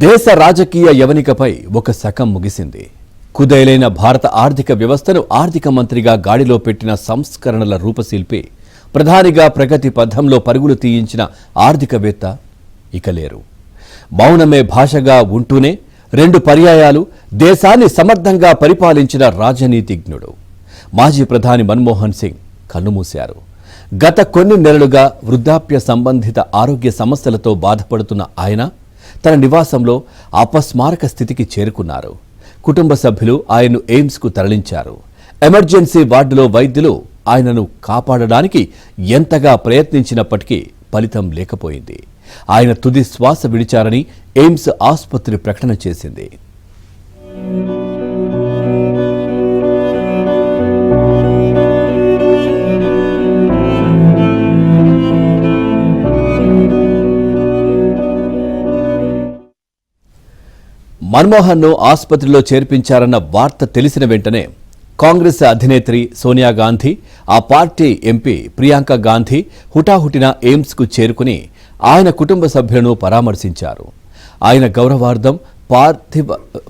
దేశ రాజకీయ యవనికపై ఒక శకం ముగిసింది. కుదేలైన భారత ఆర్థిక వ్యవస్థను ఆర్థిక మంత్రిగా గాడిలో పెట్టిన సంస్కరణల రూపశిల్పి, ప్రధానిగా ప్రగతి పథంలో పరుగులు తీయించిన ఆర్థికవేత్త ఇక లేరు. మౌనమే భాషగా ఉంటూనే 2 పర్యాయాలు దేశాన్ని సమర్థంగా పరిపాలించిన రాజనీతిజ్ఞుడు మాజీ ప్రధాని మన్మోహన్ సింగ్ కన్నుమూశారు. గత కొన్ని నెలలుగా వృద్ధాప్య సంబంధిత ఆరోగ్య సమస్యలతో బాధపడుతున్న ఆయన తన నివాసంలో అపస్మారక స్థితికి చేరుకున్నారు. కుటుంబ సభ్యులు ఆయన్ను ఎయిమ్స్కు తరలించారు. ఎమర్జెన్సీ వార్డులో వైద్యులు ఆయనను కాపాడడానికి ఎంతగా ప్రయత్నించినప్పటికీ ఫలితం లేకపోయింది. ఆయన తుది శ్వాస విడిచారని ఎయిమ్స్ ఆసుపత్రి ప్రకటన చేసింది. మన్మోహన్ను ఆసుపత్రిలో చేర్పించారన్న వార్త తెలిసిన వెంటనే కాంగ్రెస్ అధినేత్రి సోనియా గాంధీ, ఆ పార్టీ ఎంపీ ప్రియాంక గాంధీ హుటాహుటిన ఎయిమ్స్కు చేరుకుని ఆయన కుటుంబ సభ్యులను పరామర్శించారు. ఆయన గౌరవార్థం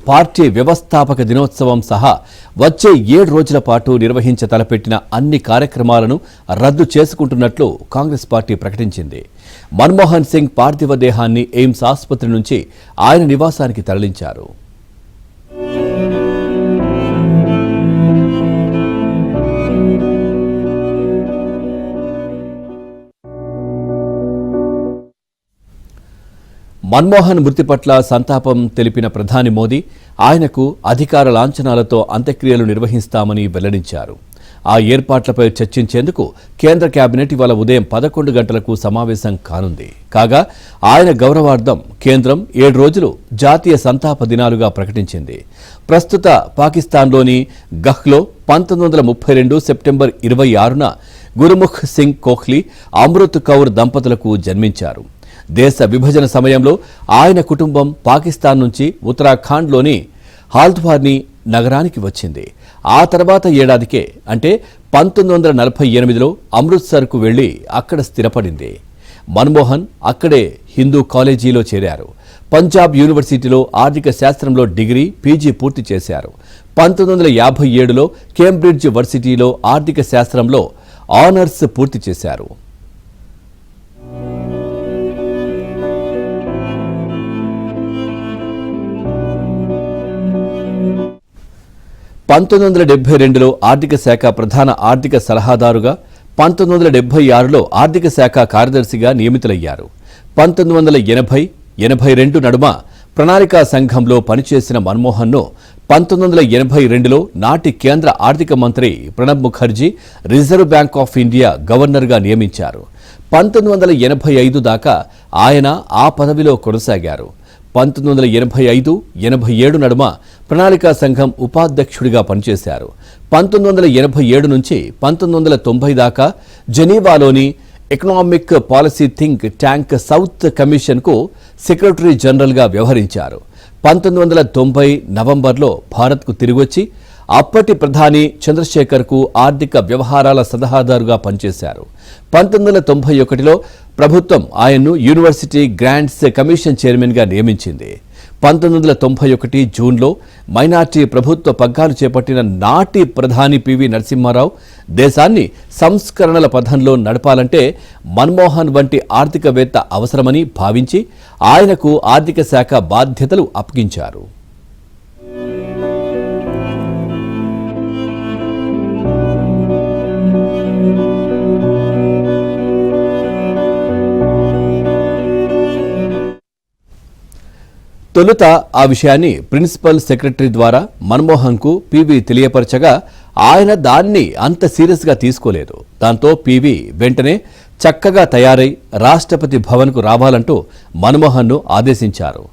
పార్టీ వ్యవస్థాపక దినోత్సవం సహా వచ్చే 7 రోజుల పాటు నిర్వహించ తలపెట్టిన అన్ని కార్యక్రమాలను రద్దు చేసుకుంటున్నట్లు కాంగ్రెస్ పార్టీ ప్రకటించింది. మన్మోహన్ సింగ్ పార్థివ దేహాన్ని ఎయిమ్స్ ఆసుపత్రి నుంచి ఆయన నివాసానికి తరలించారు. మన్మోహన్ మృతి పట్ల సంతాపం తెలిపిన ప్రధాని మోదీ ఆయనకు అధికార లాంఛనాలతో అంత్యక్రియలు నిర్వహిస్తామని వెల్లడించారు. ఆ ఏర్పాట్లపై చర్చించేందుకు కేంద్ర కేబినెట్ ఇవాళ ఉదయం 11 గంటలకు సమావేశం కానుంది. కాగా ఆయన గౌరవార్థం కేంద్రం 7 రోజులు జాతీయ సంతాప దినాలుగా ప్రకటించింది. ప్రస్తుత పాకిస్తాన్లోని గహ్లో 1932 సెప్టెంబర్ 26న గురుముఖ్ సింగ్ కోహ్లీ, అమృత్ కౌర్ దంపతులకు జన్మించారు. దేశ విభజన సమయంలో ఆయన కుటుంబం పాకిస్తాన్ నుంచి ఉత్తరాఖండ్లోని హాల్ద్వానీ నగరానికి వచ్చింది. ఆ తర్వాత ఏడాదికే అంటే 1948లో అమృత్సర్కు వెళ్లి అక్కడ స్థిరపడింది. మన్మోహన్ అక్కడే హిందూ కాలేజీలో చేరారు. పంజాబ్ యూనివర్సిటీలో ఆర్థిక శాస్త్రంలో డిగ్రీ, పీజీ పూర్తి చేశారు. 1957లో కేంబ్రిడ్జ్ వర్సిటీలో ఆర్థిక శాస్త్రంలో ఆనర్స్ పూర్తి చేశారు. 1972లో ఆర్థిక శాఖ ప్రధాన ఆర్థిక సలహాదారుగా, 1976లో ఆర్థిక శాఖ కార్యదర్శిగా నియమితులయ్యారు. 1980-82 నడుమ ప్రణాళికా సంఘంలో పనిచేసిన మన్మోహన్ను 1982లో నాటి కేంద్ర ఆర్థిక మంత్రి Pranab Mukherjee Reserve Bank of India గవర్నర్గా నియమించారు. 1985 దాకా ఆయన ఆ పదవిలో కొనసాగారు. 1985-87 నడుమ ప్రణాళికా సంఘం ఉపాధ్యక్షుడిగా పనిచేశారు. 1987 నుంచి 1990 దాకా జెనీవాలోని economic policy think tank south కమిషన్కు సెక్రటరీ జనరల్గా వ్యవహరించారు. 1990 నవంబర్లో భారత్కు తిరిగొచ్చి అప్పటి ప్రధాని చంద్రశేఖర్కు ఆర్థిక వ్యవహారాల సలహాదారుగా పనిచేశారు. 1991లో ప్రభుత్వం ఆయన్ను యూనివర్సిటీ గ్రాంట్స్ కమిషన్ చైర్మన్గా నియమించింది. 1991 జూన్లో మైనార్టీ ప్రభుత్వ పగ్గాలు చేపట్టిన నాటి ప్రధాని పివి నరసింహారావు దేశాన్ని సంస్కరణల పథంలో నడపాలంటే మన్మోహన్ వంటి ఆర్థికవేత్త అవసరమని భావించి ఆయనకు ఆర్థిక శాఖ బాధ్యతలు అప్పగించారు. తొలుత ఆ విషయాన్ని ప్రిన్సిపల్ సెక్రటరీ ద్వారా మన్మోహన్కు పీవీ తెలియపరచగా ఆయన దాన్ని అంత సీరియస్గా తీసుకోలేదు. దాంతో పీవీ వెంటనే చక్కగా తయారై రాష్ట్రపతి భవన్కు రావాలంటూ మన్మోహన్ను ఆదేశించారు.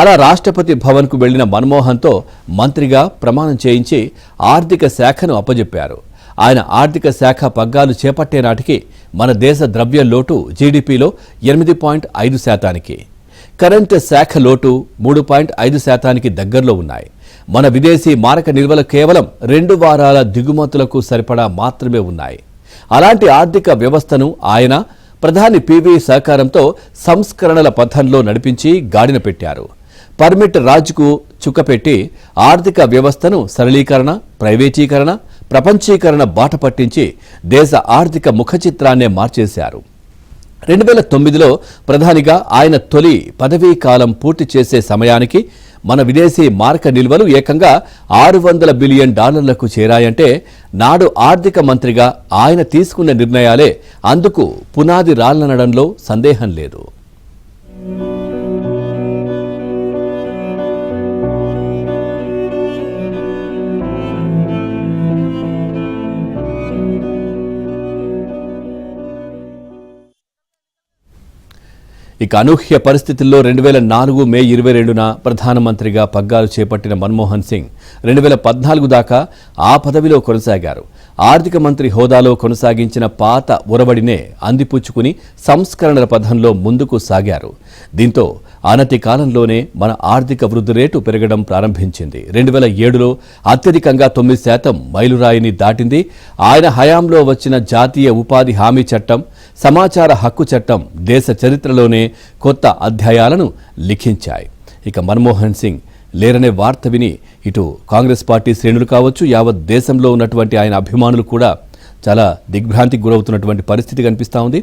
అలా రాష్ట్రపతి భవన్కు వెళ్లిన మన్మోహన్తో మంత్రిగా ప్రమాణం చేయించి ఆర్థిక శాఖను అప్పజెప్పారు. ఆయన ఆర్థిక శాఖ పగ్గాలు చేపట్టే నాటికి మన దేశ ద్రవ్య లోటు జీడీపీలో 8.5%, కరెంట్ శాఖ లోటు 3.5% దగ్గరలో ఉన్నాయి. మన విదేశీ మారక నిల్వలు కేవలం 2 వారాల దిగుమతులకు సరిపడా మాత్రమే ఉన్నాయి. అలాంటి ఆర్థిక వ్యవస్థను ఆయన ప్రధాని పివి సహకారంతో సంస్కరణల పథంలో నడిపించి గాడిన పెట్టారు. పర్మిట్ రాజ్కు చుక్కపెట్టి ఆర్థిక వ్యవస్థను సరళీకరణ, ప్రైవేటీకరణ, ప్రపంచీకరణ బాట పట్టించి దేశ ఆర్థిక ముఖచిత్రాన్నే మార్చేశారు. 2009లో ప్రధానిగా ఆయన తొలి పదవీ కాలం పూర్తి చేసే సమయానికి మన విదేశీ మారక నిల్వలు ఏకంగా $600 బిలియన్ చేరాయంటే నాడు ఆర్థిక మంత్రిగా ఆయన తీసుకున్న నిర్ణయాలే అందుకు పునాది రాళ్లనడంలో సందేహం లేదు. ఇక అనూహ్య పరిస్థితుల్లో 2004 మే 22న ప్రధానమంత్రిగా పగ్గాలు చేపట్టిన మన్మోహన్ సింగ్ 2014 దాకా ఆ పదవిలో కొనసాగారు. ఆర్థిక మంత్రి హోదాలో కొనసాగించిన పాత ఒరబడినే అందిపుచ్చుకుని సంస్కరణల పథంలో ముందుకు సాగారు. దీంతో అనతి కాలంలోనే మన ఆర్థిక వృద్ధి రేటు పెరగడం ప్రారంభించింది. 2007లో అత్యధికంగా 9% మైలురాయిని దాటింది. ఆయన హయాంలో వచ్చిన జాతీయ ఉపాధి హామీ చట్టం, సమాచార హక్కు చట్టం దేశ చరిత్రలోనే కొత్త అధ్యాయాలను లిఖించాయి. ఇక మన్మోహన్ సింగ్ లేరనే వార్త విని ఇటు కాంగ్రెస్ పార్టీ శ్రేణులు కావచ్చు, యావత్ దేశంలో ఉన్నటువంటి ఆయన అభిమానులు కూడా చాలా దిగ్భ్రాంతికి గురవుతున్నటువంటి పరిస్థితి కనిపిస్తూ ఉంది.